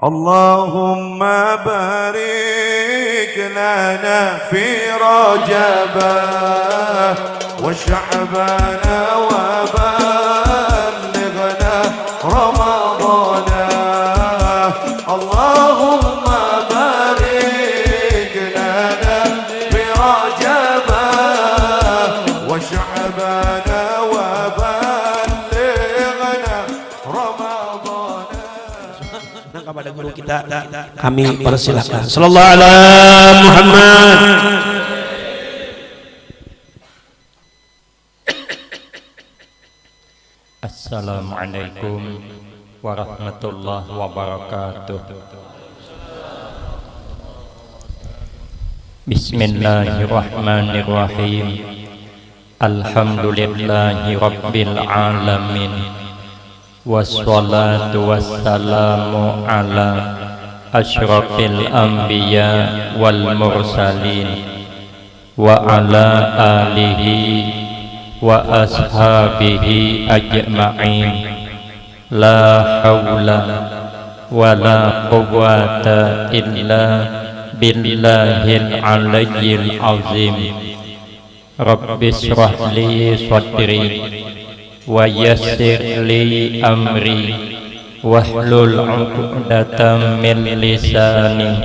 اللهم بارك لنا في رجب وشعبان وبلغنا رمضان اللهم بارك لنا في رجب وشعبان وبلغنا رمضان. Nah, kepada guru kita kami persilakan. Sallallahu alaihi Muhammad. Assalamualaikum warahmatullahi wabarakatuh. Bismillahirrahmanirrahim. Alhamdulillahi rabbil alamin. Wassalatu wassalamu ala asyrafil anbiya wal mursalin wa ala alihi wa ashabihi ajma'in. La hawla wa la quwwata illa billahil aliyyil azim. Rabbi shrah li sadri wa yassir li amri wahlul 'uqdatam min lisani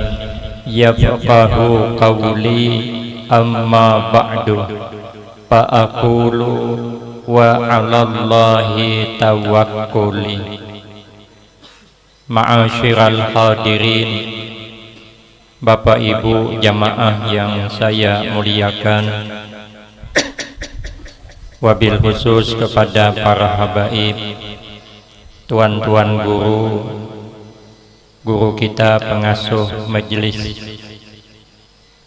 yafqahu qawli. Amma ba'du fa aqulu wa 'alallahi tawakkuli. Ma'asyiral hadirin, Bapak Ibu jamaah yang saya muliakan, wabil khusus kepada para habaib, tuan-tuan guru, guru kita pengasuh majelis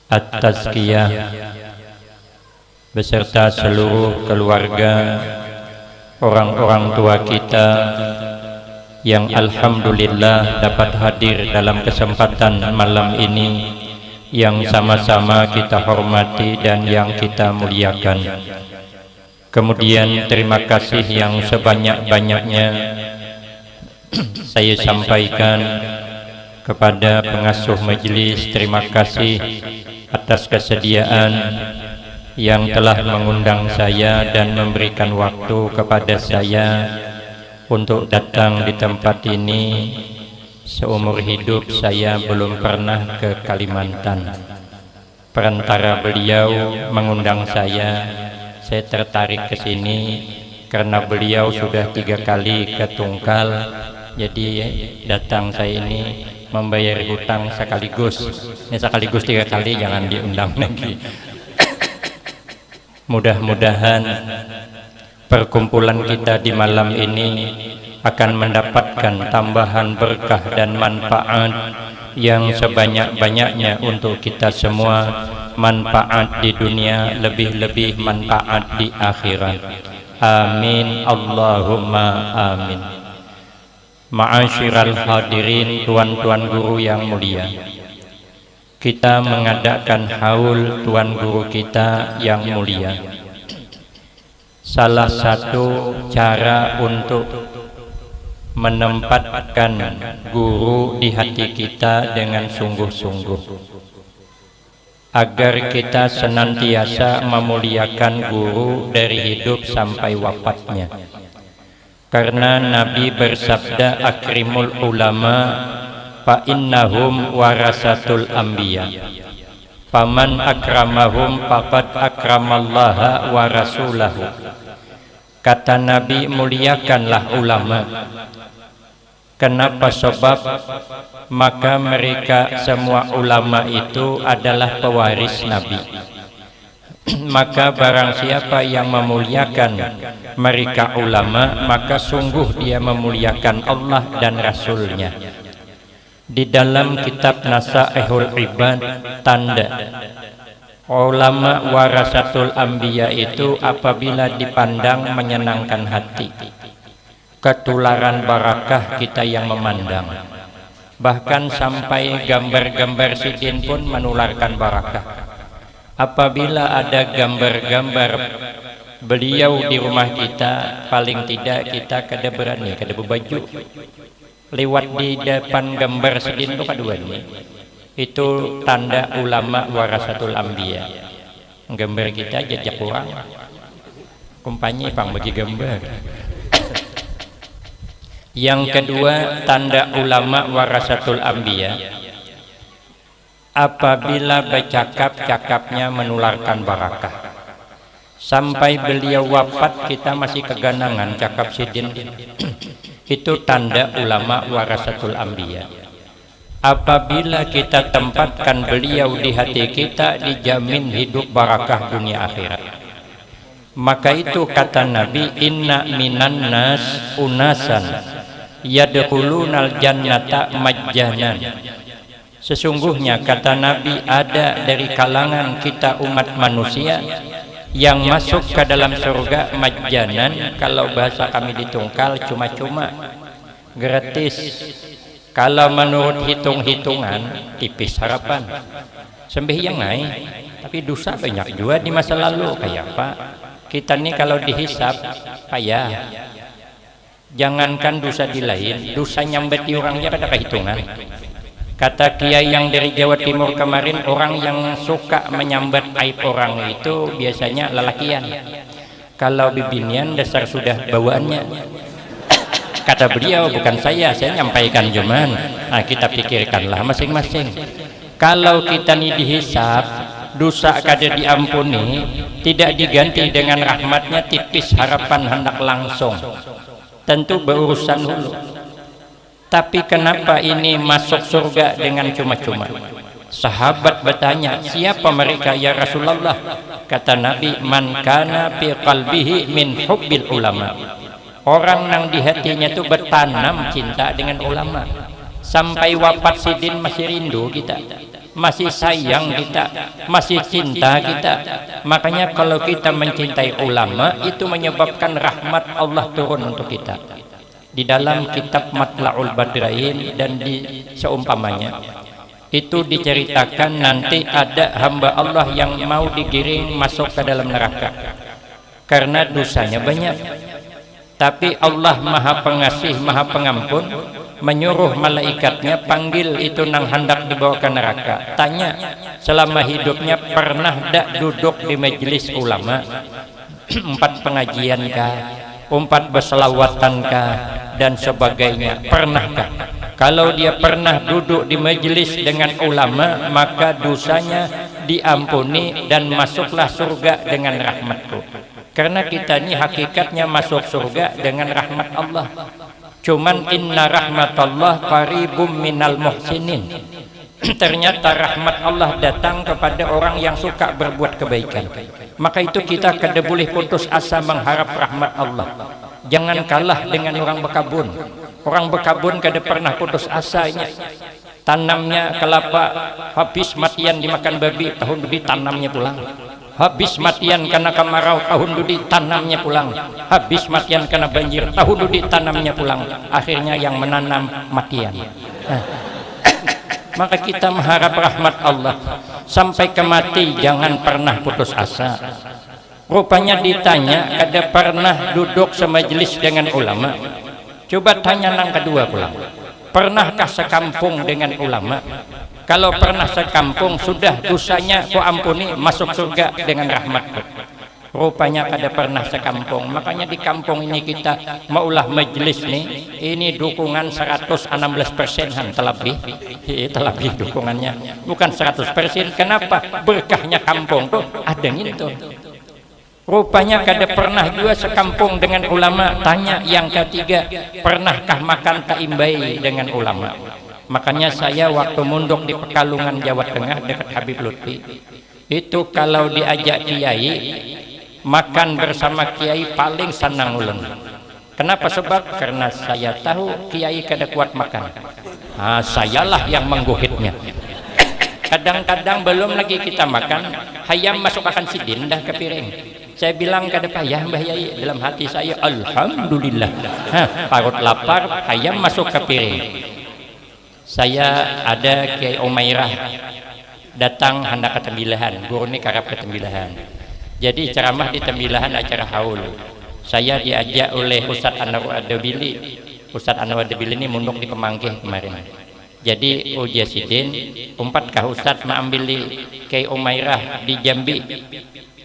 At-Tazkiyah beserta seluruh keluarga, orang-orang tua kita yang alhamdulillah dapat hadir dalam kesempatan malam ini yang sama-sama kita hormati dan yang kita muliakan. Kemudian terima kasih yang sebanyak-banyaknya saya sampaikan kepada pengasuh majelis. Terima kasih atas kesediaan yang telah mengundang saya dan memberikan waktu kepada saya untuk datang di tempat ini. Seumur hidup saya belum pernah ke Kalimantan. Perantara beliau mengundang saya tertarik ke sini karena beliau sudah 3 kali ke Tungkal. Jadi datang saya ini membayar hutang sekaligus. Ini sekaligus 3 kali, jangan diundang lagi. Mudah-mudahan perkumpulan kita di malam ini akan mendapatkan tambahan berkah dan manfaat yang sebanyak-banyaknya untuk kita semua. Manfaat di dunia, lebih-lebih manfaat di akhirat. Amin Allahumma amin. Ma'asyiral hadirin, tuan-tuan guru yang mulia, kita mengadakan haul tuan guru kita yang mulia. Salah satu cara untuk menempatkan guru di hati kita dengan sungguh-sungguh, agar kita senantiasa memuliakan guru dari hidup sampai wafatnya. Karena Nabi bersabda, akrimul ulama fa innahum warasatul anbiya. Faman akramahum faqad akramallaha wa rasulahu. Kata Nabi, muliakanlah ulama. Kenapa? Sebab maka mereka semua ulama itu adalah pewaris Nabi. Maka barang siapa yang memuliakan mereka ulama, maka sungguh dia memuliakan Allah dan Rasulnya. Di dalam kitab Nasaihul Ibad tanda ulama warasatul anbiya itu apabila dipandang menyenangkan hati, ketularan barakah kita yang memandang. Bahkan sampai gambar-gambar sidin pun menularkan barakah. Apabila ada gambar-gambar beliau di rumah kita, paling tidak kita kada berani, kada berbaju. lewat di depan gambar sedin itu kedua ini. Itu tanda ulama warasatul anbiya. Gambar kita jejak kurang. Kumpanya pang bagi gambar. Yang kedua, tanda ulama warasatul anbiya. Apabila bercakap-cakapnya menularkan barakah. Sampai beliau wafat kita masih keganangan cakap sidin. Itu tanda ulama warasatul anbiya. Apabila kita tempatkan beliau di hati kita, dijamin hidup barakah dunia akhirat. Maka itu kata Nabi, inna minan nas unasan yadkhulunal jannata majjanan. Sesungguhnya kata Nabi, ada dari kalangan kita umat manusia yang masuk ke dalam surga majjanan. Kalau bahasa kami ditungkal, cuma-cuma, gratis. Kalau menurut hitung-hitungan, tipis harapan. Sembahyang naik, tapi dosa banyak juga di masa lalu. Kayak apa? Kita nih kalau dihisap, payah. Jangankan dosa di lain, dosa nyambet di orangnya ada kehitungan. Kata kiai yang dari Jawa Timur kemarin, orang yang suka menyambat aib orang itu biasanya lelakian. Kalau bibinian dasar sudah bawaannya. Kata beliau, bukan saya nyampaikan cuman. Nah, kita pikirkanlah masing-masing. Kalau kita ini dihisap, dosa kada diampuni, tidak diganti dengan rahmatnya, tipis harapan hendak langsung. Tentu berurusan dulu. Tapi kenapa ini masuk surga dengan cuma-cuma? Sahabat bertanya, siapa mereka ya Rasulullah? Kata Nabi, man kana fi qalbihi min hubbil ulama. Orang yang di hatinya itu bertanam cinta dengan ulama. Sampai wafat sidin masih rindu kita, masih sayang kita, masih cinta kita. Makanya kalau kita mencintai ulama, itu menyebabkan rahmat Allah turun untuk kita. Di dalam kitab Matla'ul Badrain dan di seumpamanya itu diceritakan nanti ada hamba Allah yang mau digiring masuk ke dalam neraka karena dosanya banyak. Tapi Allah Maha Pengasih, Maha Pengampun, menyuruh malaikatnya panggil itu nang hendak dibawa ke neraka. Tanya, selama hidupnya pernah tak duduk di majelis ulama? 4 pengajian kah? 4 berselawatan kah? Dan sebagainya. Pernahkah? Kalau dia pernah duduk di majelis dengan ulama, maka dosanya diampuni dan masuklah surga dengan rahmatku. Karena kita ini hakikatnya masuk surga dengan rahmat Allah. Cuman inna rahmatallah qaribum minal muhsinin. Ternyata rahmat Allah datang kepada orang yang suka berbuat kebaikan. Maka itu kita kada boleh putus asa mengharap rahmat Allah. Jangan kalah dengan orang bekabun. Orang bekabun kada pernah putus asanya. Tanamnya kelapa habis matian dimakan babi, tahun dudi tanamnya pulang. Habis matian karena kemarau, tahun dudi tanamnya pulang. Habis matian karena banjir, tahun dudi tanamnya pulang. Akhirnya yang menanam matian. Maka kita mengharap rahmat Allah sampai ke mati, jangan pernah putus asa. Rupanya ditanya, kada pernah duduk semajelis dengan ulama. Coba tanya nang kedua pulang, pernahkah sekampung dengan ulama? Kalau pernah sekampung, sudah dosanya ku ampuni, masuk surga dengan rahmatku. Rupanya kada pernah sekampung. Makanya di kampung ini kita maulah majelis nih, ini dukungan 116%-an terlebih. Terlebih dukungannya, bukan 100%. Kenapa? Berkahnya kampung tuh ada gitu. Rupanya kada pernah juga sekampung dengan ulama. Tanya yang ketiga, pernahkah makan taimbai dengan ulama? Makanya saya waktu munduk di Pekalongan Jawa Tengah dekat Habib Lutfi, itu kalau diajak kiai makan bersama kiai paling senang ulun. Kenapa? Sebab karena saya tahu kiai kada kuat makan. Sayalah yang mengguhitnya. Kadang-kadang belum lagi kita makan, hayam masuk akan sidin dah ke piring. Saya bilang kada payah Mbah Yai, dalam hati saya alhamdulillah. Parut lapar, hayam masuk ke piring. Saya ada Kiai Umairah datang hendak ke Tembilahan, guru ini karap ke Tembilahan. Jadi ceramah di Tembilahan acara haul. Saya diajak oleh Ustadz Anwar Adabili Ustadz Anwar Debil ini munduk di Pemangkih kemarin. Jadi ujian sidin umpatkah Ustadz mengambil di Kiai Umairah di Jambi.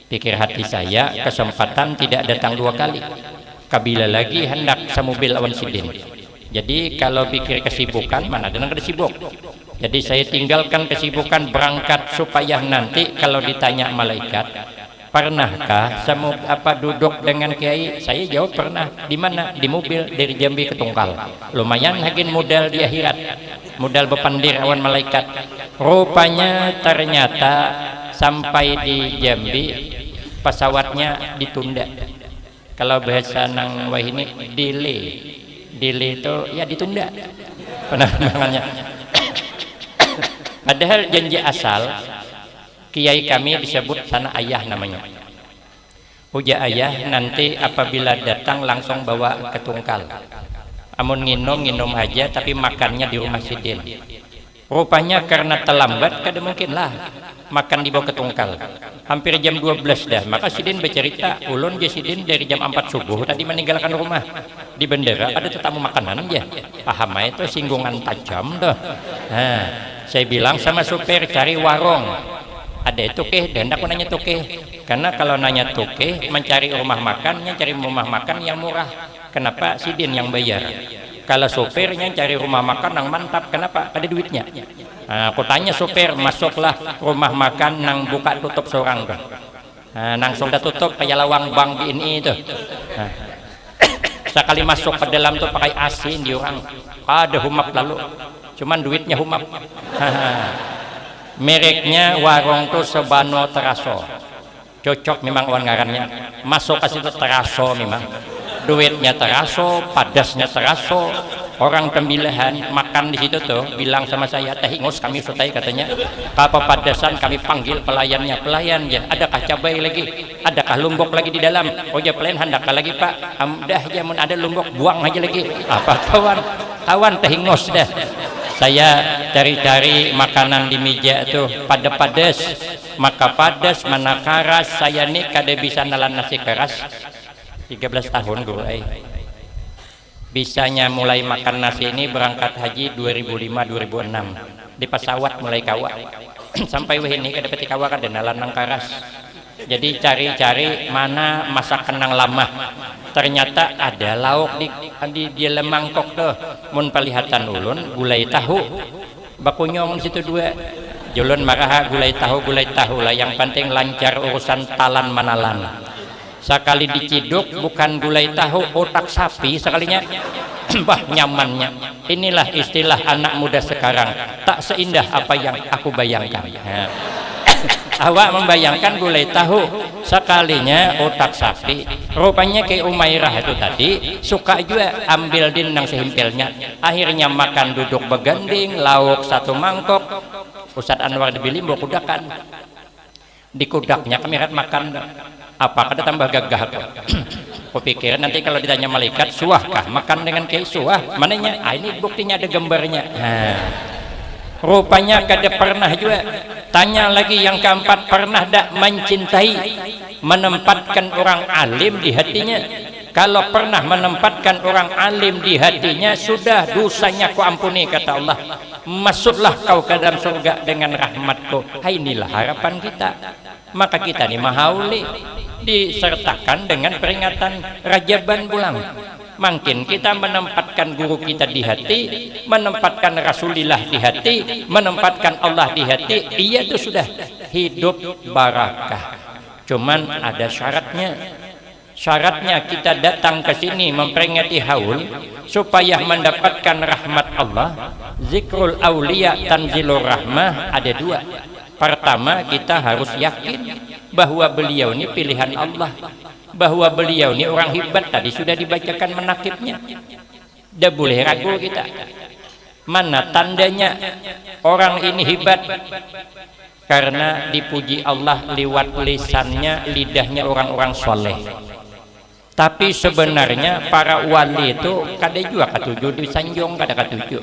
Pikir hati saya, kesempatan tidak datang 2 kali. Kabila lagi hendak semobil lawan sidin. Jadi kalau pikir kesibukan, mana ada yang sibuk. Jadi saya tinggalkan kesibukan berangkat supaya nanti kalau ditanya malaikat, pernahkah duduk dengan kiai? Saya jawab pernah. Di mana? Di mobil dari Jambi ke Tungkal. Lumayan hakin modal di akhirat, modal bepandir awan malaikat. Rupanya ternyata sampai di Jambi pesawatnya ditunda. Kalau bahasa nang wah ini delay itu ya ditunda penerbangannya. Padahal janji asal kiai kami disebut sana ayah namanya. Uja ayah nanti apabila datang langsung bawa ke Tungkal. Amun nginum aja tapi makannya di rumah sidin. Rupanya karena terlambat kada mungkin lah makan dibawa ke Tungkal. Hampir jam 12 dah. Maka sidin bercerita, ulun je sidin dari jam 4 subuh tadi meninggalkan rumah. Di bandara ada tetamu makanan aja. Paham itu singgungan tajam dah. Nah, saya bilang sama supir cari warung. Ada tukeh, dan aku nanya tukeh. Karena kalau nanya tukeh mencari rumah makan, cari rumah makan yang murah. Kenapa sidin yang bayar? Kalau sopirnya cari rumah makan yang mantap, kenapa? Ada duitnya. Nah, aku tanya sopir, masuklah rumah makan nang buka tutup seorang tuh. Nah, nang sudah tutup kayak lawang bank BNI itu. Nah, sekali masuk ke dalam tuh pakai asin di orang. Ada humap lalu, cuman duitnya humap. Mereknya warung tuh Sebano Teraso. Cocok memang awan ngarannya. Masuk ke situ Teraso memang. Duitnya Teraso, padasnya Teraso. Orang pemilihan makan di situ tuh bilang sama saya, teh ingus kami sutai katanya. Apa padasan kami panggil pelayannya, pelayan ya. Adakah cabai lagi? Adakah lumbok lagi di dalam? Oh ya pelayan handakah lagi pak? Dah ya mun ada lumbok buang aja lagi. Apa kawan teh ingus dah. Saya cari-cari makanan di meja tuh pada padas, maka padas mana karas. Saya nih kada bisa nalan nasi keras. 13 tahun guru bisanya mulai makan nasi ini berangkat haji 2005-2006 di pesawat mulai kawa sampai ini kada peti kawa kada nalan nang karas. Jadi cari-cari mana masakan nang lama, ternyata ada lauk di dalam mangkok tuh mun palihatan ulun gulai tahu bakunyong situ 2 julun marah gulai tahu lah yang penting lancar urusan talan manalan. Sekali diciduk bukan gulai tahu otak sapi sekalinya. Bah nyamannya. Inilah istilah anak muda sekarang, tak seindah apa yang aku bayangkan. Nah. Awak membayangkan gulai tahu, sekalinya otak sapi. Rupanya kayak Umairah itu tadi suka juga ambil din nang sehimpilnya. Akhirnya makan duduk beganding, lauk 1 mangkok. Ustadz Anwar Debil bawa kudakan. Di kudaknya kami lihat makan. Apa kada tambah gagah kok. Kupikir nanti kalau ditanya malaikat suahkah makan dengan kiai suah mananya? Ini buktinya ada gambarnya. Nah, rupanya kada pernah juga. Tanya lagi yang keempat, pernah tak mencintai, menempatkan orang alim di hatinya? Kalau pernah menempatkan orang alim di hatinya, sudah dosanya ku ampuni kata Allah. Masuklah kau ke dalam surga dengan rahmatku. Inilah harapan kita. Maka kita ini mahauli disertakan dengan peringatan Rajaban bulan. Makin kita menempatkan guru kita di hati, menempatkan Rasulullah di hati, menempatkan Allah di hati, iya itu sudah hidup barakah. Cuman ada syaratnya. Syaratnya kita datang ke sini memperingati haul supaya mendapatkan rahmat Allah. Zikrul auliya tanzilur rahmah ada 2. Pertama, kita harus yakin bahwa beliau ini pilihan Allah, bahwa beliau ini orang hebat. Tadi sudah dibacakan menakibnya. Tidak boleh ragu kita. Mana tandanya orang ini hebat? Karena dipuji Allah lewat lisannya, lidahnya orang-orang soleh. Tapi sebenarnya para wali itu kada juga katuju disanjung, kada katuju.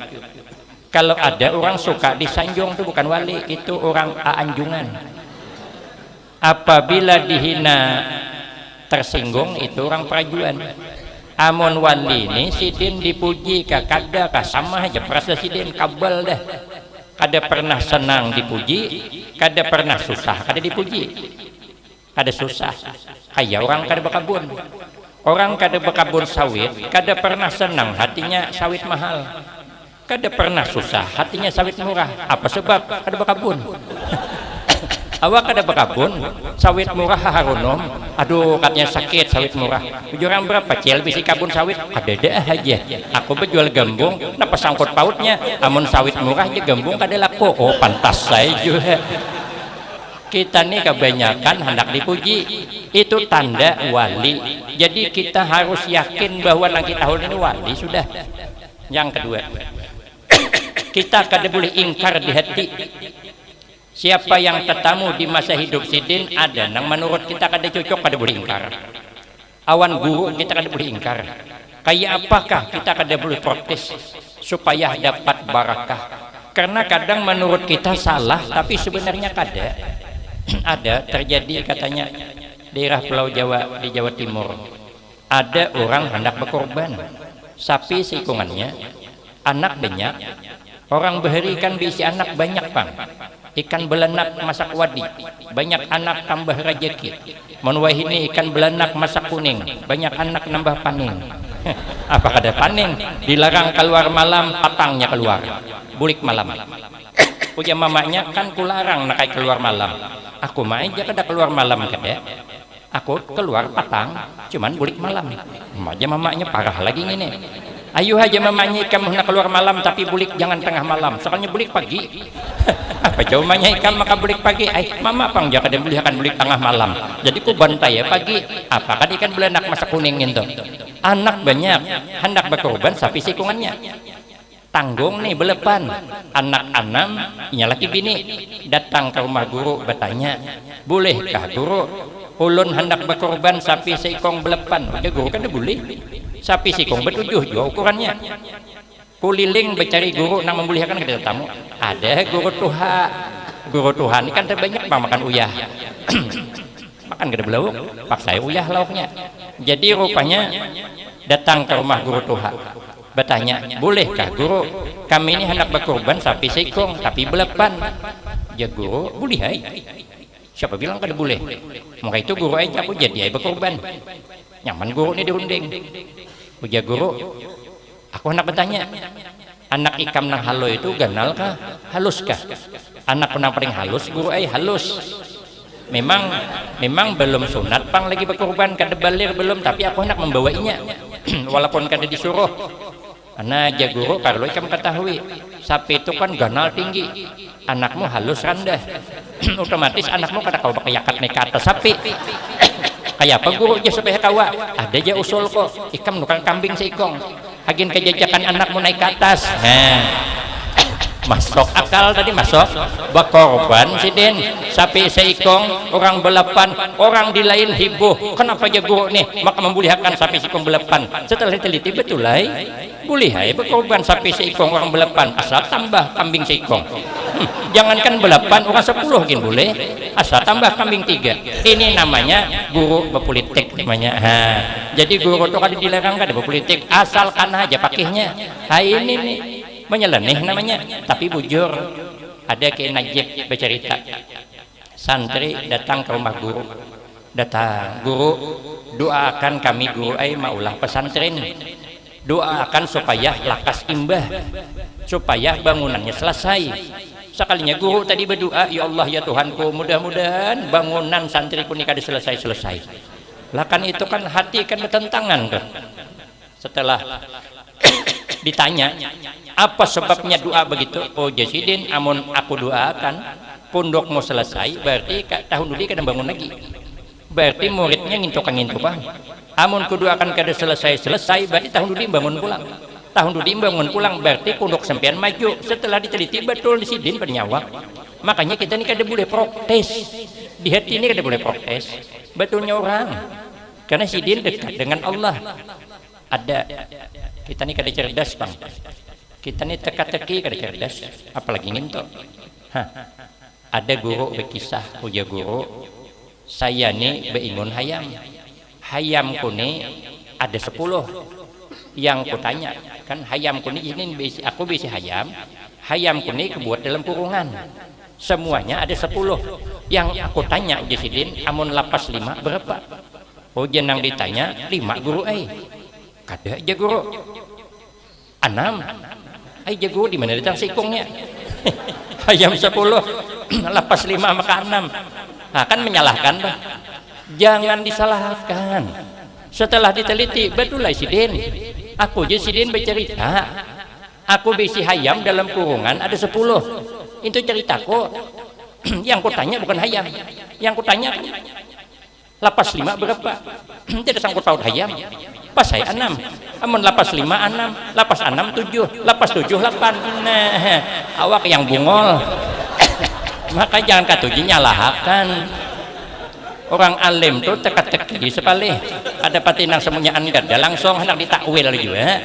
Kalau ada orang suka disanjung itu bukan wali, itu orang aanjungan. Apabila dihina tersinggung itu orang perajuan. Amun wali ni sidin dipuji ka kada ka sama aja perasa sidin kabel dah. Kada pernah senang dipuji, kada pernah susah kada dipuji. Kada susah. Kayak orang kada berkebun. Orang kada berkebun sawit, kada pernah senang hatinya sawit mahal. Kada pernah susah hatinya sawit murah. Apa sebab? Kada berkebun. Awak kada berkebun, sawit murah harunom. Aduh, katanya sakit sawit murah. Orang berapa cel bisi kabun sawit? Ada aja. Aku berjual gembung, napa sangkut pautnya? Amun sawit murah aja gembung kada laku. Oh, pantas saya juga. Kita nih kebanyakan hendak dipuji. Itu tanda wali. Jadi kita harus yakin bahwa nanti tahun ini wali sudah. Yang kedua, kita kada boleh ingkar di hati. Siapa yang tetamu di masa hidup sidin ada nang menurut kita kada cocok kada boleh ingkar. Awan guru kita kada boleh ingkar. Kayak apakah kita kada boleh protes supaya dapat barakah? Karena kadang menurut kita salah tapi sebenarnya kada. Ada terjadi katanya daerah Pulau Jawa di Jawa Timur. Ada orang hendak berkorban sapi seikungannya, anak banyak. Orang beheri ikan bisi anak banyak bang. Ikan belanak masak wadi, banyak anak tambah rejeki. Menwah ini ikan belanak masak kuning, banyak anak nambah paning. Apa kada paning? Dilarang keluar malam, patangnya keluar. Bulik malam. Punya mamanya kan kularang nak keluar malam. Aku main aja kada keluar malam kada. Aku keluar patang, cuman bulik malam. Aja mamanya parah lagi ini. Ayo aja mamanya ikan nak keluar malam tapi bulik jangan tengah malam. Soalnya bulik pagi. Apa jawabannya ikan maka bulik pagi? Mama pang jangan ada bulik akan bulik tengah malam. Jadi ku bantai ya pagi. Apa kan ikan belanak masak kuning itu. Anak banyak hendak berkorban sapi sikungannya. Tanggung nih belepan. Anak anam, laki bini datang ke rumah guru bertanya, bolehkah guru? Ulun hendak berkorban sapi seikong belepan. Udah guru kan boleh. Sapi sikong bertujuh juga ukurannya. Kuliling mencari guru nak memulihkan kita tamu. Ada guru Tuhan. Guru Tuhan ini kan terbanyak bang makan uyah. Makan gede belauk, paksa uyah lauknya. Jadi rupanya datang ke rumah guru Tuhan. Bertanya, bolehkah guru? Kami ini hendak berkorban sapi sikong tapi belepan. Ya guru, boleh hai. Siapa bilang kada boleh? Maka itu guru aja aku jadi berkorban. Nyaman guru ini dirunding. Ujar guru, aku hendak bertanya, anak ikam nang halo itu ganal kah? Halus kah? Anak nang paling halus, guru halus. Memang belum sunat pang lagi berkorban, kada balir belum, tapi aku hendak membawainya. Walaupun kada disuruh. Karena aja guru, kalau ikam ketahui, sapi itu kan ganal tinggi. Anakmu halus rendah. Otomatis anakmu kada kau pakai yakat naik ke atas sapi. Kayak apa guru aja supaya kawa? Ada aja usul kok. Ikam nukang kambing seikong. Agin kejajakan anakmu naik ke atas. Masuk akal tadi masuk. Berkorban sidin sapi seikong orang belapan, orang di lain hibur. Kenapa aja guru nih maka membolehkan sapi seikong belapan? Setelah diteliti betul lah. Boleh hai berkorban sapi seikong orang belapan asal tambah kambing seikong. Jangankan belapan orang 10 mungkin boleh asal tambah kambing 3. Ini namanya guru berpolitik namanya. Jadi guru itu kan dilarang kan berpolitik asalkan aja pakainya. Ini nih menyeleneh namanya. Tapi bujur ada Kiai Najib bercerita santri datang ke rumah guru. Datang guru doakan kami guru maulah pesantren. Doakan supaya lakas imbah, supaya bangunannya selesai. Sekalinya guru tadi berdoa, ya Allah ya Tuhanku, mudah-mudahan bangunan santriku ini kada selesai-selesai. Lah kan itu kan hati kan bertentangan kan. Setelah ditanya, apa sebabnya doa begitu? Oh Jasidin, amun aku doakan pondokmu selesai, berarti tahun dulu kada bangun lagi. Berarti muridnya ngintuk bang. Amun kudu akan kada selesai berarti tahun dulu bangun pulang. Tahun dulu bangun pulang berarti pondok sampean maju. Setelah diteliti betul di sidin bernyawa. Makanya kita ini kada boleh protes. Di hati ini kada boleh protes. Betulnya orang. Karena sidin dekat dengan Allah. Ada kita ini kada cerdas bang. Kita ini teka-teki kada cerdas. Apalagi ngintok. Ada guru berkisah ujar guru. Saya nih beingun hayam. Hayamku nih ada 10 yang kutanya kan hayamku ini aku bisi hayamku ini kebuat dalam kurungan semuanya ada 10 yang aku tanya Jasidin amun lapas 5 berapa jenang ditanya 5 guru kada aja guru 6 aja guru di mana datang sikungnya hayam 10 lapas 5 maka 6 nah kan menyalahkan jangan disalahkan setelah diteliti betul lah Sidin aku Jasidin bercerita aku bisi hayam dalam kurungan ada 10 itu ceritaku yang kutanya bukan hayam yang kutanya lapas 5 berapa tidak sangkut paut hayam pas saya 6 amun lapas 5 6 lapas 6 7 lapas 7 8 nah awak yang bungol maka jangan katuji nyalahkan orang alim tuh teka-teki sepali ada patinang semuanya gada langsung hendak ditakwil juga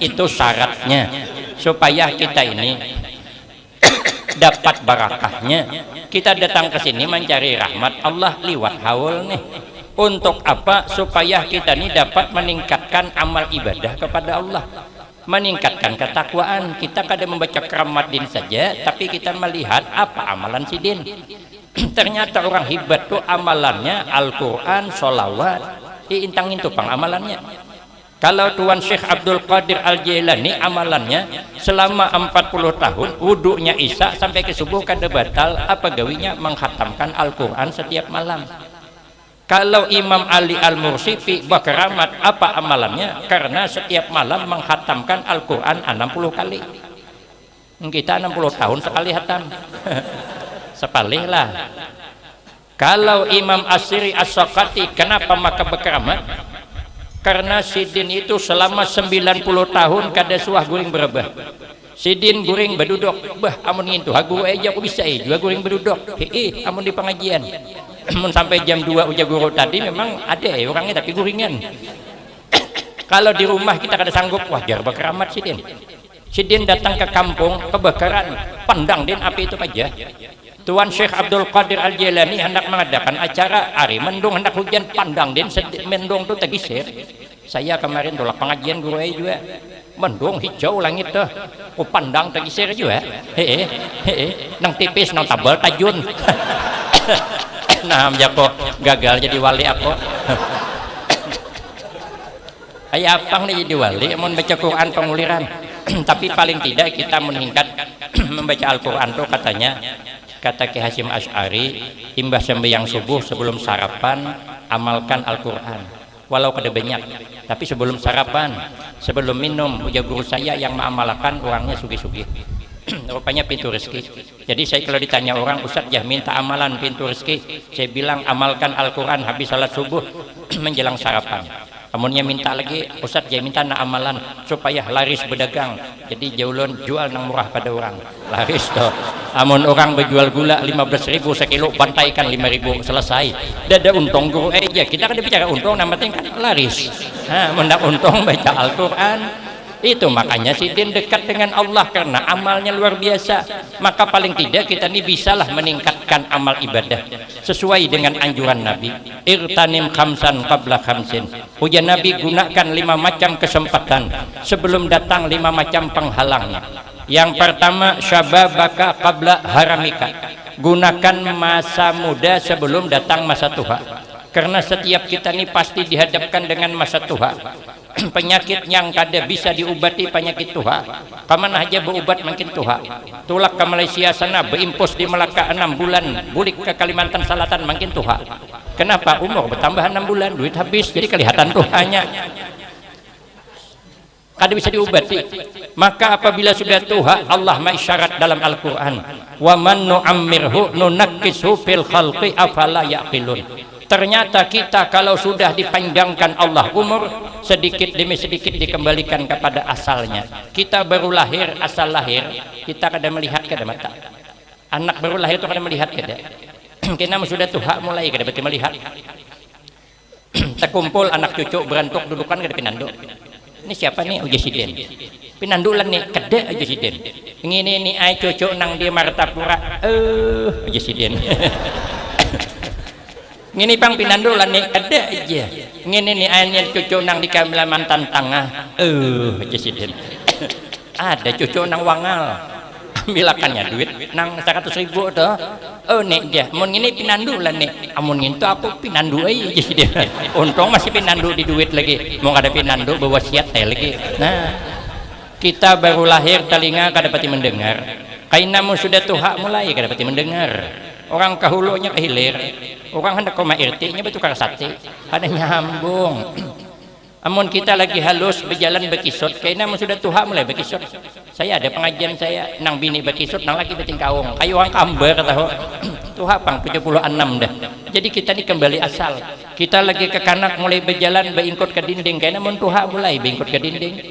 itu syaratnya supaya kita ini dapat barakahnya kita datang ke sini mencari rahmat Allah liwat haul nih untuk apa supaya kita ini dapat meningkatkan amal ibadah kepada Allah meningkatkan ketakwaan kita kadang membaca Keramat-Din saja tapi kita melihat apa amalan Sidin ternyata orang hebat tuh amalannya Al-Quran, sholawat intang itu pang amalannya kalau Tuan Syekh Abdul Qadir Al-Jailani amalannya selama 40 tahun wuduknya isya sampai ke subuh kada batal apa gawinya menghatamkan Al-Quran setiap malam kalau Imam Ali Al-Mursifi Bakaramat apa amalannya karena setiap malam menghatamkan Al-Quran 60 kali kita 60 tahun sekali hatam sepalih lah kalau Imam Asyiri As-Sakati kenapa maka Bakaramat karena Sidin itu selama 90 tahun kada suah guring berubah Sidin guring berduduk bah amun ngintu guru aja aku bisa juga guring berduduk amun di pengajian amun sampai jam 2 uja guru tadi memang ada orangnya tapi guringan kalau di rumah kita kada sanggup wajar Bakaramat Sidin datang ke kampung kebakaran pandang din api itu aja Tuan Syekh Abdul Qadir Al-Jailani hendak mengadakan acara hari mendung hendak hujan pandang din mendung tuh tegisir saya kemarin tolak pengajian guru juga mendung hijau langit tuh ku pandang tegisir juga nang tipis nang tabal tajun nah jako gagal jadi wali aku ayah apang nih jadi wali mau baca Quran penguliran tapi paling tidak kita meningkat membaca Al-Quran tuh katanya kata Ki Hasyim Asy'ari imbah sembahyang subuh sebelum sarapan amalkan Al-Quran walau kada banyak tapi sebelum sarapan sebelum minum ujar guru saya yang mengamalkan orangnya sugi-sugi rupanya pintu rezeki jadi saya kalau ditanya orang Ustaz ya minta amalan pintu rezeki saya bilang amalkan Al-Quran habis salat subuh menjelang sarapan amunnya minta lagi Ustaz ya minta na amalan supaya laris berdagang jadi jaulun jual nang murah pada orang laris toh amun orang berjual gula 15.000 sekilo bantaikan 5.000 selesai dada untung guru aja kita kan bicara untung nama kan laris mendak untung baca Al-Quran itu makanya Sidin dekat dengan Allah karena amalnya luar biasa maka paling tidak kita ini bisalah meningkatkan amal ibadah sesuai dengan anjuran Nabi irtanim khamsan qabla khamsin ujar Nabi gunakan 5 macam kesempatan sebelum datang 5 macam penghalangnya yang pertama syababaka qabla haramika gunakan masa muda sebelum datang masa tua karena setiap kita ini pasti dihadapkan dengan masa tua penyakit yang kada bisa diobati penyakit tua kemana aja berobat makin tua tulak ke Malaysia sana berimpus di Melaka 6 bulan bulik ke Kalimantan Selatan makin tua kenapa umur bertambah 6 bulan duit habis jadi kelihatan tuanya kada bisa diobati maka apabila sudah tua Allah mengisyarat dalam Al-Quran wa man nu'ammirhu nunakkishu fil khalqi afala yaqilun ternyata kita kalau sudah dipanjangkan Allah umur sedikit demi sedikit dikembalikan kepada asalnya kita baru lahir asal lahir kita kada melihat kada mata anak baru lahir itu kada melihat kada kena sudah tua mulai kada betul melihat terkumpul anak cucu berantuk dudukan kada pinanduk ini siapa nih uji Sidin pinandulan nih kada uji Sidin ini ay cucu nang di Martapura uji Sidin Ngini pang pinandulan nih ada aja. Ngini nih ayahnya cucu nang di Kalimantan Tengah. Presiden. Ada cucu nang Wangal. Ambilakannya duit nang 100.000 tuh. Nih dia. Mun ngini pinandulan nih. Amun ngintu aku pinandu aja presiden. Untung masih pinandu di duit lagi. Mau ada pinandu bawa siat lagi. Nah, kita baru lahir telinga kada pati mendengar. Kainamu sudah tuha mulai kada pati mendengar. Orang kahulunya kehilir. Orang hendak koma irtinya bertukar sate, ada nyambung. Amun kita lagi halus berjalan bekisut, kayaknya sudah tuha mulai bekisut. Saya ada pengajian saya, nang bini bekisut, nang lagi beting kaung. Kayu orang kamber tahu. Tuha pang 76 dah. Jadi kita ini kembali asal. Kita lagi ke kanak mulai berjalan beingkut ke dinding, kayaknya mun tuha mulai beingkut ke dinding.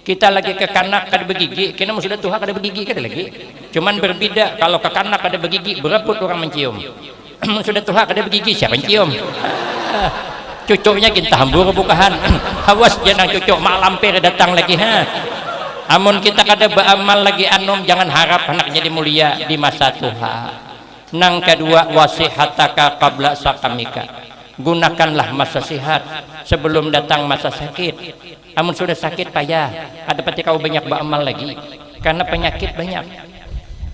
Kita lagi ke kanak kada begigi, kayaknya sudah tuha kada begigi kada lagi. Cuman berbeda kalau ke kanak kada begigi, berebut orang mencium. Sudah tuha kada begigi siapa yang cium? Cucunya kita hambur bukahan. Awas jangan cucu mak lampir datang lagi ha. Amun kita kada beramal lagi anom jangan harap anak jadi mulia di masa tuha. Nang kedua wasihataka qabla sakamika. Gunakanlah masa sehat sebelum datang masa sakit. Amun sudah sakit payah, ada pati kau banyak beramal lagi. Karena penyakit banyak.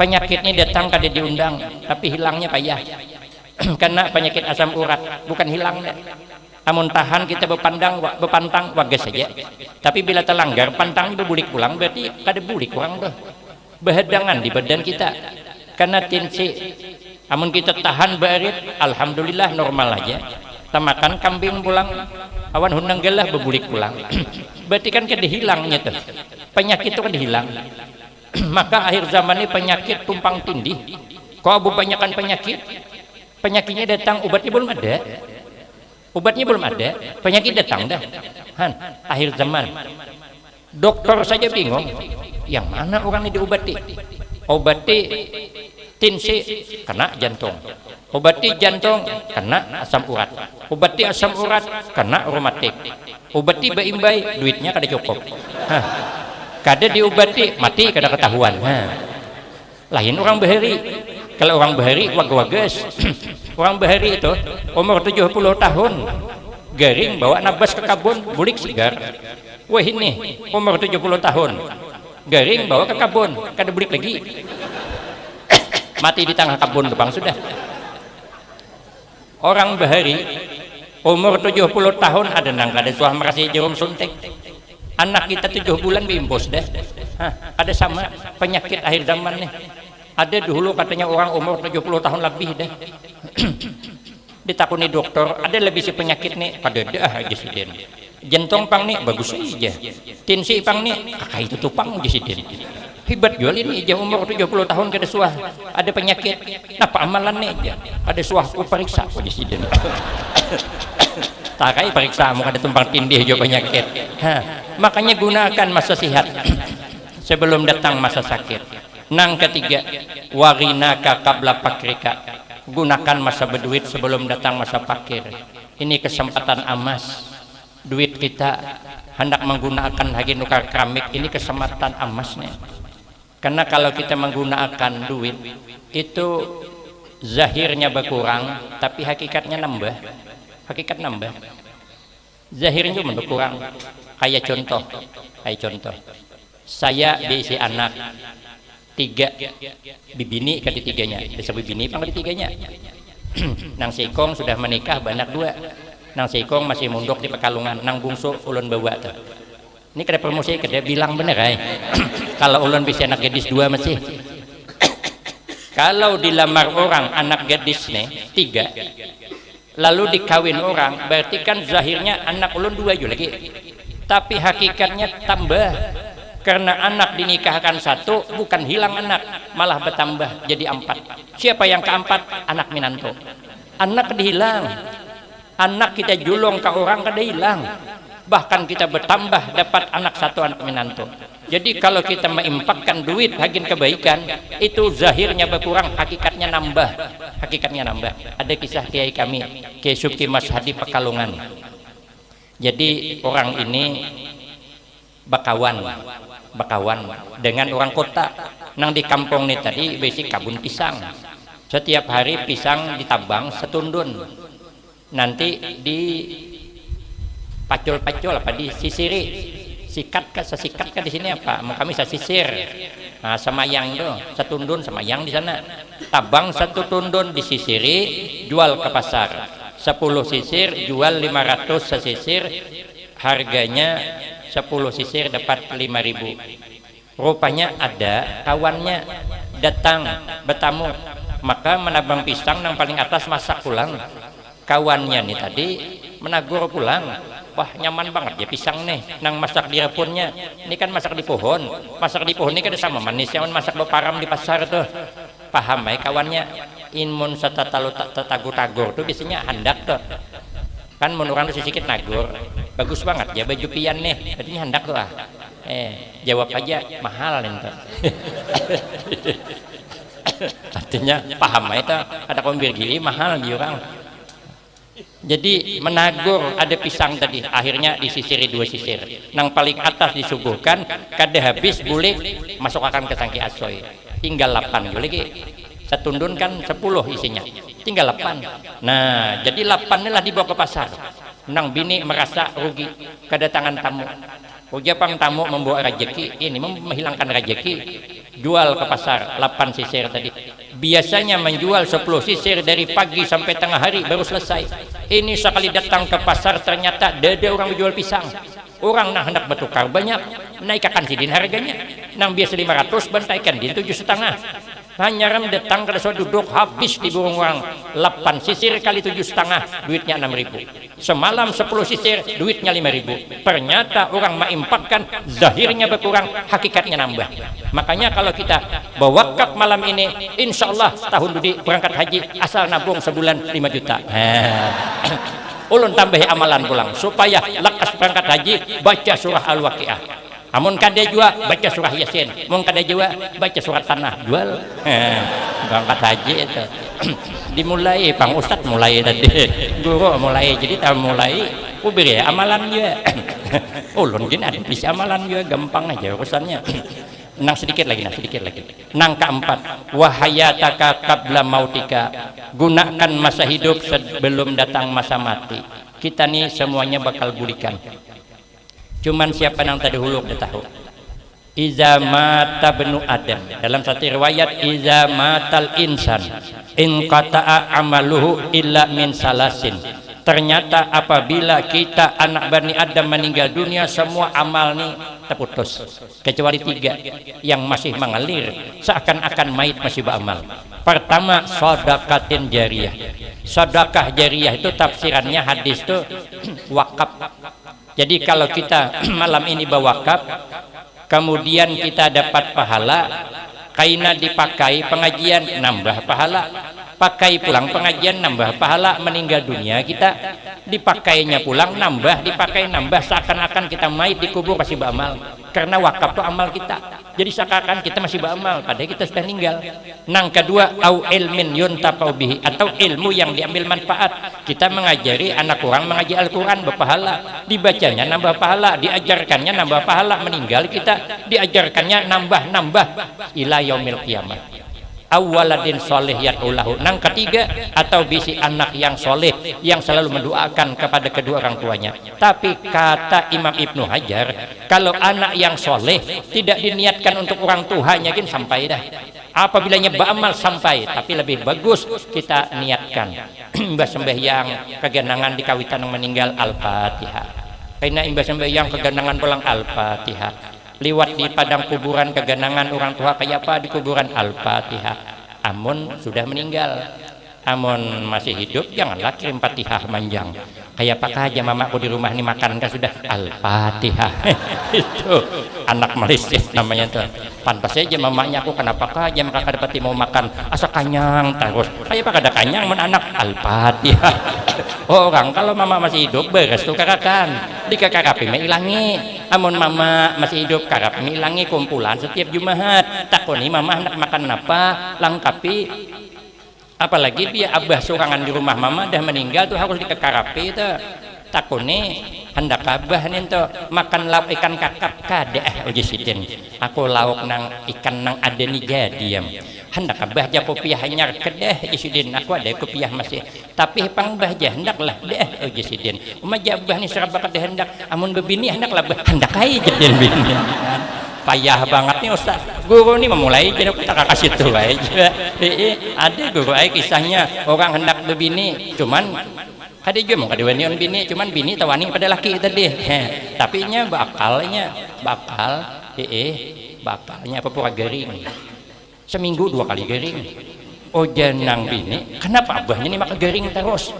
Penyakitnya datang kada diundang, tapi hilangnya payah. Karena penyakit asam urat bukan hilang deh. Amun tahan kita bepantang wagas saja. Tapi bila terlanggar pantang berbulik pulang berarti kada bulik kurang doh. Behadangan di badan kita. Karena tinsi amun kita tahan berit alhamdulillah normal aja. Kita makan kambing pulang awan hundang gelah berbulik pulang. Berarti kan kada hilangnya tuh. Penyakit itu kada hilang. Maka akhir zaman ini penyakit tumpang tindih. Kok kebanyakan penyakitnya datang obatnya belum ada, penyakit datang dah. Akhir zaman dokter saja bingung yang mana orang ini diobati. Obati tinsi kena jantung, obati jantung kena asam urat, obati asam urat kena reumatik, obati baimbai duitnya kada cukup. Kada diobati mati kada ketahuan. Lain orang bahari. Kalau orang bahari wag-wages. Orang bahari itu umur 70 tahun garing bawa nabas ke kabun bulik sigar. Wah ini umur 70 tahun garing bawa ke kabun kada bulik lagi. Mati di tengah kabun depan sudah. Orang bahari umur 70 tahun ada nang kada suah merasi jarum suntik. Anak kita 7 bulan bimbos dah. Ada sama penyakit akhir zaman nih. Ada dulu katanya orang umur 70 tahun lebih deh. Ditakuni dokter, ada lebih si penyakit nih pada dah aja sidin. Jantung pang nih bagus aja. Tinsi pang nih kakak itu tupang aja sidin. Hebat jual ini aja umur 70 tahun kada suah. Ada penyakit. Napa amalan nih aja. Ada suahku periksa aja sidin. Takai periksa mau kada tumpang tindih jo penyakit. Makanya gunakan masa sehat sebelum datang masa sakit. Nang ketiga warinaka qabla pakrika. Gunakan masa berduit sebelum datang masa fakir. Ini kesempatan emas. Duit kita hendak menggunakan lagi nukar keramik, ini kesempatan emasnya. Karena kalau kita menggunakan duit itu zahirnya berkurang tapi hakikatnya nambah. Hakikat nambah. Zahirnya cuma berkurang. Kayak contoh. Saya diisi anak 3 bibini ke tiganya, desa bibini pang di tiganya. Nang Sikong sudah menikah banyak 2. Nang Sikong masih munduk di Pekalongan, nang bungsu ulun bawa tuh. Ini kada promosi kada bilang bener ay. Kalau ulun bisa anak gadis 2 masih. Kalau dilamar orang anak gadis nih 3, lalu dikawin orang, berarti kan zahirnya anak ulun 2 juga lagi. Tapi hakikatnya tambah. Karena anak dinikahkan 1 bukan hilang anak, malah bertambah jadi 4. Siapa yang keempat? Anak minanto. Anak dihilang. Anak kita julung ke orang kada hilang. Bahkan kita bertambah dapat anak 1 anak minanto. Jadi kalau kita mengimpakkan duit hagin kebaikan, itu zahirnya berkurang, hakikatnya nambah. Ada kisah kiai kami, Kiai Subki Mas Hadi Pekalongan. Jadi orang ini bakawan dengan orang kota. Nang di kampung nih tadi basic kabun pisang. Setiap hari pisang ditabang setundun. nanti di pacul-pacul apa disisiri, sikat kan di sini apa? Mau kami saya sisir. Nah, semayang tuh, setundun semayang di sana. Tabang satu tundun disisiri, jual ke pasar. 10 sisir jual 500 sesisir, harganya 10 sisir dapat 5.000. Rupanya ada kawannya datang bertamu, maka menabang pisang yang paling atas masak pulang. Kawannya nih tadi menagur pulang, wah nyaman banget ya pisang nih nang masak di repunnya, ini kan masak di pohon ini kan sama manis yang masak beparam di pasar tuh. Paham ya kawannya, inmun satatalu tatagur-tagur tuh biasanya handak tuh kan menurang tuh sedikit nagur, bagus banget ya baju pian nih, jadinya handak tuh jawab aja mahal itu. Artinya paham ya itu ada kombir gili mahal di orang. Jadi menagur ada pisang tadi, akhirnya disisiri 2 sisir. Nang paling atas disuguhkan, kada habis bulik masuk akan ke tangki asoy. Tinggal 8 lagi. Setundun kan 10 isinya. Tinggal 8. Nah, jadi 8 inilah dibawa ke pasar. Nang bini merasa rugi kedatangan tamu. Ujapang tamu membawa rezeki, ini menghilangkan rezeki. Jual ke pasar 8 sisir tadi. Biasanya menjual 10 sisir dari pagi sampai tengah hari baru selesai. Ini sekali datang ke pasar ternyata ada orang menjual pisang. Orang nah hendak bertukar banyak, naikkan sidin harganya. Nang biasa 500 bantaikan di 7,5. Hanya ram datang kada so duduk habis di burung orang. 8 sisir kali 7,5 duitnya 6.000. Semalam 10 sisir duitnya 5.000. Ternyata orang mengimpakkan zahirnya berkurang, hakikatnya nambah. Makanya kalau kita berwakaf malam ini, insya Allah tahun dudi berangkat haji asal nabung sebulan 5 juta. Ulun tambahi amalan pulang supaya lekas berangkat haji baca surah Al-Waqiah. Amun kada jua baca surah Yasin, mun kada jua baca surat Tanah, jual. Berangkat haji itu. Dimulai Bang Ustad mulai tadi. Guru mulai, jadi tak mulai kubir ya amalan dia. Ulun gini ada bisa amalan juga gampang aja urusannya. Nang sedikit lagi. Nang keempat, wahayataka qabla mautika. Gunakan masa hidup sebelum datang masa mati. Kita nih semuanya bakal bulikan. Cuman siapa yang tadi hulu udah tahu. Iza mata benu Adam. Dalam satu riwayat iza matal insan in qata'a amaluhu illa min salasin. Ternyata apabila kita anak Bani Adam meninggal dunia, semua amal nih terputus kecuali 3 yang masih mengalir seakan-akan mayit masih beramal. Pertama, sedekatin jariyah. Sedekah jariyah itu tafsirannya hadis itu wakaf. Jadi kalau kita malam ini berwakaf, kemudian kita dapat pahala, kaina dipakai pengajian nambah pahala, pakai pulang pengajian nambah pahala, meninggal dunia kita dipakainya pulang nambah, dipakai nambah, seakan-akan kita mayit dikubur masih beramal, karena wakaf itu amal kita. Jadi seakan-akan kita masih beramal padahal kita sudah meninggal. Nang kedua, au ilmin yuntafau bihi, atau ilmu yang diambil manfaat. Kita mengajari anak orang mengaji Al-Quran berpahala, dibacanya nambah pahala, diajarkannya nambah pahala, meninggal kita diajarkannya nambah ila yaumil qiyamah. Awaladin soleh yad'ulahu. Nang ketiga, atau bisi anak yang soleh yang selalu mendoakan kepada kedua orang tuanya. Tapi kata Imam Ibnu Hajar, kalau anak yang soleh tidak diniatkan untuk orang tuanya kan sampai dah. Apabilanya beramal sampai, tapi lebih bagus kita niatkan imbas sembahyang kegenangan di kawitan yang meninggal Al-Fatihah. Karena imbas sembahyang kegenangan pulang Al-Fatihah. Liwat di padang kuburan kegenangan orang tua kayak apa di kuburan Al-Fatihah. Amun sudah meninggal, amun masih hidup janganlah kirim Fatihah manjang. Kayak apakah aja mamaku di rumah ini makan kan sudah Al-Fatihah. Itu anak Malaysia namanya tuh. Pantas aja mamanya aku kenapa aja mereka dapat mau makan asa kanyang terus. Kayak apa ada kanyang men anak Al-Fatihah. Orang kalau mama masih hidup beres tuh karakan di kakarapi ilangi. Amun mama masih hidup karap ilangi kumpulan setiap Jumat. Takoni mama hendak makan apa lengkapi. Apalagi dia abah sorangan di rumah mama dah meninggal tuh harus dikekarapi tuh. takune hendak abah nih to makan lauk ikan kakap kade uji sidin aku lauk nang ikan nang ada nih jadiam hendak abah aja kopiah hanyar kedeh uji sidin aku ada kopiah masih tapi pang bah aja hendaklah deh uji sidin jabah nih serabak kedeh hendak amun bebini hendaklah bah hendak aja jadin bini payah banget nih Ustaz guru nih memulai jadi kita kasih tuh aja ada guru kisahnya orang hendak bebini cuman ada juga mau kadewani on bini cuman bini tawani pada laki tadi tapi nya bakalnya bakalnya apa pura gering seminggu 2 kali gering oh janang bini kenapa abahnya nih maka gering terus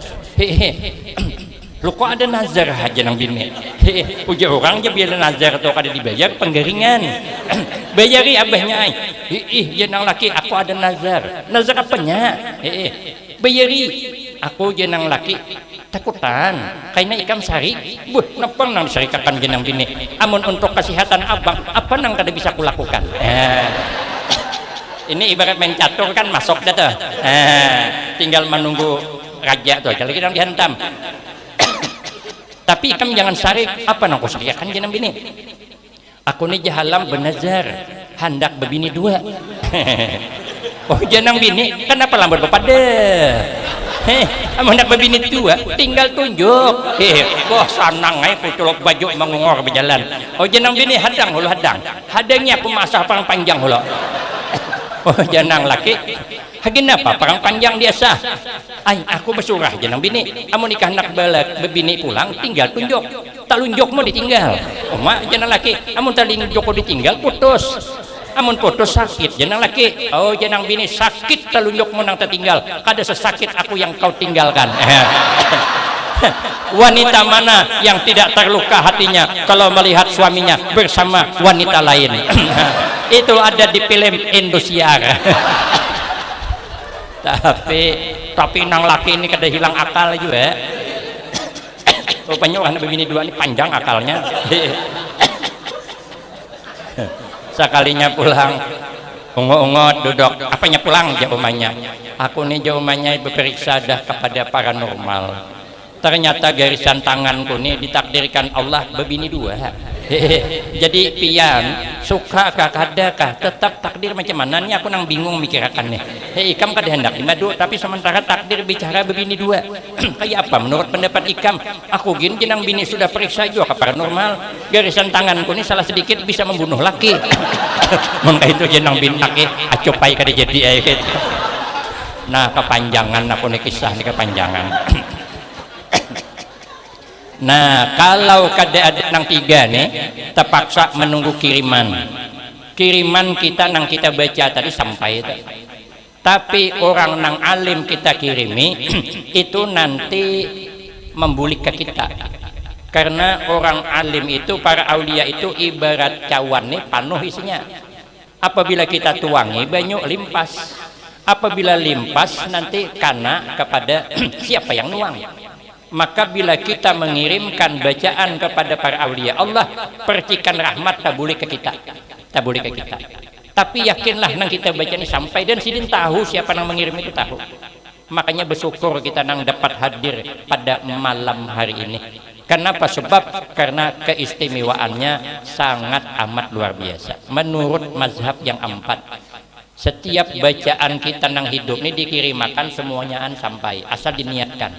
lu kok ada nazar aja nang bini ujar orang aja biar nazar atau kada dibayar penggeringan bayari abahnya janang laki aku ada nazar apanya bayari aku jenang laki takutan kayaknya ikam sari nepang nang syarikakan jenang bini amun untuk kesehatan abang apa nang kada bisa kulakukan ini ibarat main catur kan masuk dah tuh tinggal menunggu raja tuh lagi nang dihantam tapi ikam jangan syarik apa nang kusyarikan jenang bini aku nih jahalam benazar hendak bebini 2 oh jenang bini kenapa lambat bepada hendak bebini 2 tinggal tunjuk wah sanang kuculok baju mengungor berjalan oh jenang bini hadangnya aku masak perang panjang hula oh jenang laki hagin apa perang panjang biasa aku bersurah jenang bini amun nikah anak balak bebini pulang tinggal tunjuk talunjuk mau ditinggal mak jenang laki amun talunjuk ditinggal putus amun putus sakit jenang laki oh jenang bini sakit talunjukmu nang tertinggal kada sesakit aku yang kau tinggalkan wanita mana yang tidak terluka hatinya kalau melihat suaminya bersama wanita lain itu ada di film Indosiar tapi nang laki ini kada hilang akal juga rupanya orang begini 2 ini panjang akalnya sekalinya pulang ungu-ungut duduk apanya pulang jawabannya aku nih jawabannya berperiksa dah kepada paranormal ternyata garisan tanganku nih ditakdirkan Allah bebini 2 jadi pian suka kah kadakah tetap takdir macam mana nih aku nang bingung mikirakan nih ikam kada hendak madu tapi sementara takdir bicara bebini 2 kayak apa menurut pendapat ikam aku gini jenang bini sudah periksa juga ke paranormal garisan tanganku nih salah sedikit bisa membunuh laki maka itu jenang bini laki acopai kada jadi nah kepanjangan aku nih kisah nih kepanjangan nah kalau kada ada nang 3 nih terpaksa menunggu kiriman kita nang kita baca tadi sampai itu tapi orang nang alim kita kirimi itu nanti membulik ke kita karena orang alim itu para aulia itu ibarat cawan nih penuh isinya apabila kita tuangi banyak limpas apabila limpas nanti kena kepada siapa yang nuang maka bila kita mengirimkan bacaan kepada para aulia Allah percikan rahmat tabuli ke kita tapi yakinlah nang kita baca ini sampai dan sidin tahu siapa nang mengirim itu tahu makanya bersyukur kita nang dapat hadir pada malam hari ini kenapa sebab karena keistimewaannya sangat amat luar biasa menurut mazhab yang 4 setiap bacaan kita nang hidup ini dikirimakan semuanya sampai asal diniatkan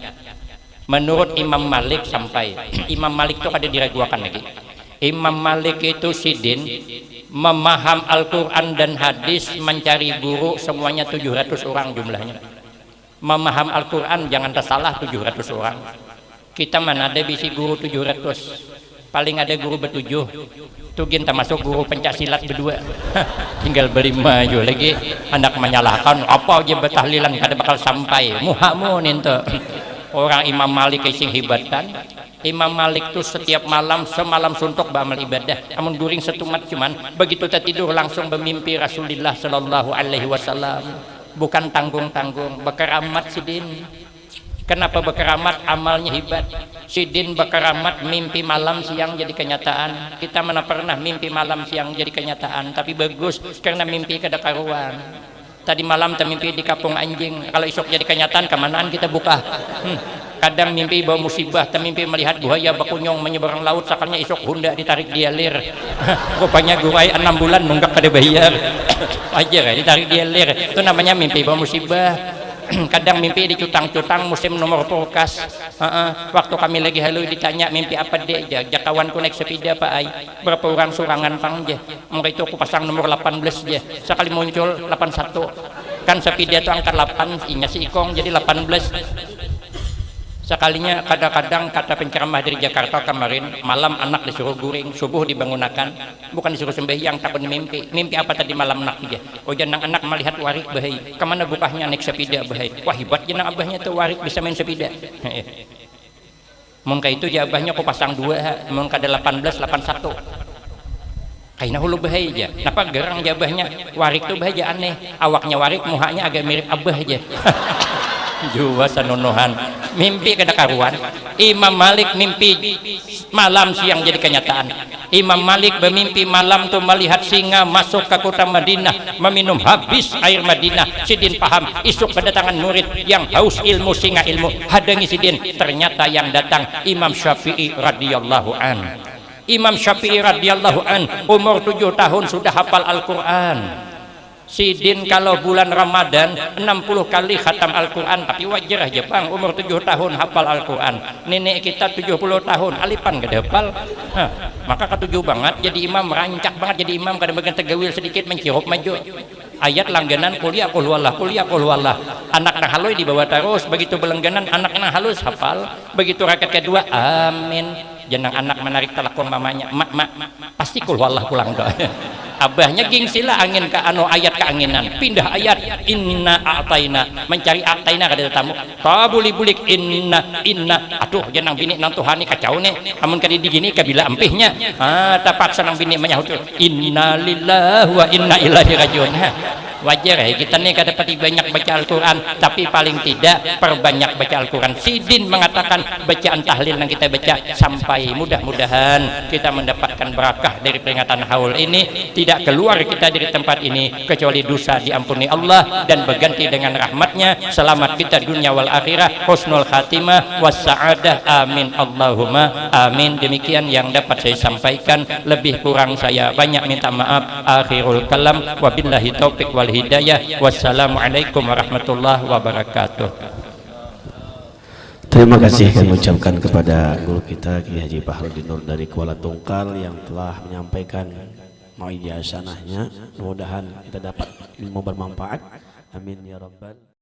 menurut Imam Malik sampai Imam Malik itu ada diragukan lagi Imam Malik itu sidin memaham Al-Quran dan hadis mencari guru semuanya 700 orang jumlahnya memaham Al-Quran jangan tersalah 700 orang kita mana ada bisi guru 700 paling ada guru bertujuh tugin termasuk guru pencaksilat berdua tinggal berlima aja lagi hendak menyalahkan apa aja bertahlilan kada bakal sampai muhamu ninto orang Imam Malik sing hibatan Imam Malik tuh setiap malam semalam suntuk beramal ibadah amun guring setumat cuman begitu tertidur langsung bermimpi Rasulullah sallallahu alaihi wasallam bukan tanggung-tanggung berkeramat sidin kenapa berkeramat amalnya hebat sidin berkeramat mimpi malam siang jadi kenyataan kita mana pernah mimpi malam siang jadi kenyataan tapi bagus karena mimpi kada karuan Tadi malam mimpi di kampung anjing. Kalau esok jadi kenyataan, kemanaan kita buka? Kadang mimpi bawa musibah, mimpi melihat buaya bakunyong menyeberang laut, sakalnya esok Honda ditarik dia lir. Rupanya gurai 6 bulan nunggak kada bayar. Aja kan ditarik dia lir. Itu namanya mimpi bawa musibah. Kadang mimpi dicutang-cutang musim nomor kulkas. Waktu kami lagi halu ditanya mimpi apa deh, kawanku naik sepeda Pak Ai, berapa orang surangan pang je, mereka itu aku pasang nomor 18 je, sekali muncul 81 kan sepeda itu angkat 8, ingat si Ikong jadi 18 sekalinya. Kadang-kadang kata penceramah dari Jakarta kemarin, malam anak disuruh guring, subuh dibangunakan, bukan disuruh sembahyang, takut mimpi. Mimpi apa tadi malam nak dia? Oh janang anak melihat warik bahai, kemana bukahnya naik sepeda bahai. Wah hebat janang abahnya tuh warik bisa main sepeda. Mungkin itu abahnya aku pasang 2, mungkin ada 18, 81. Kayaknya hulu bahai aja. Kenapa gerang jabahnya? Warik tuh bahai aneh. Awaknya warik, muhanya agak mirip abah aja. Jua sanonohan mimpi kada karuan. Imam Malik mimpi malam siang jadi kenyataan. Imam Malik bermimpi malam tuh melihat singa masuk ke kota Madinah meminum habis air Madinah. Sidin paham isuk kedatangan murid yang haus ilmu, singa ilmu hadangi Sidin. Ternyata yang datang Imam Syafi'i radhiyallahu an. Imam Syafi'i radhiyallahu an umur 7 tahun sudah hafal Al-Quran. Sidin kalau bulan Ramadan 60 kali khatam Al-Quran, tapi wajar aja bang umur 7 tahun hafal Al-Quran. Nenek kita 70 tahun alipan gak hafal. Maka ketujuh banget jadi imam, rancak banget jadi imam, kadang-kadang tegawil sedikit mencirup maju ayat langganan kuliah kulhuallah, kuliah kulhuallah. Anak nang halus dibawa terus, begitu belengganan anak nang halus hafal, begitu rakaat kedua amin. Jenang anak menarik telepon mamanya, mak pasti kulhuallah pulang doa. Abahnya gingsila angin ke ayat keanginan, pindah ayat inna a'taina, mencari a'taina kada tamu tabuli bulik inna aduh jenang bini nang tuhani kacau nih amun kadi digini kabila empihnya terpaksa nang bini menyahut inna lillahi wa inna ilaihi rajiun. Wajar ya kita nih kada pati banyak baca Al-Quran, tapi paling tidak perbanyak baca Al-Quran. Sidin mengatakan bacaan tahlil yang kita baca sampai mudah-mudahan kita mendapatkan berakah dari peringatan haul ini, tidak keluar kita dari tempat ini kecuali dosa diampuni Allah dan berganti dengan rahmatnya. Selamat kita dunia wal akhirah, husnul khatimah wassa'adah, amin Allahumma amin. Demikian yang dapat saya sampaikan, lebih kurang saya banyak minta maaf. Akhirul kalam, wabillahi taufiq wal hidayah. Wassalamualaikum warahmatullahi wabarakatuh. Terima kasih kami ucapkan kepada guru kita Kiai Haji Bahrudin Nur dari Kuala Tungkal yang telah menyampaikan mau'idiyah sanahnya. Mudah-mudahan kita dapat ilmu bermanfaat. Amin ya rabbal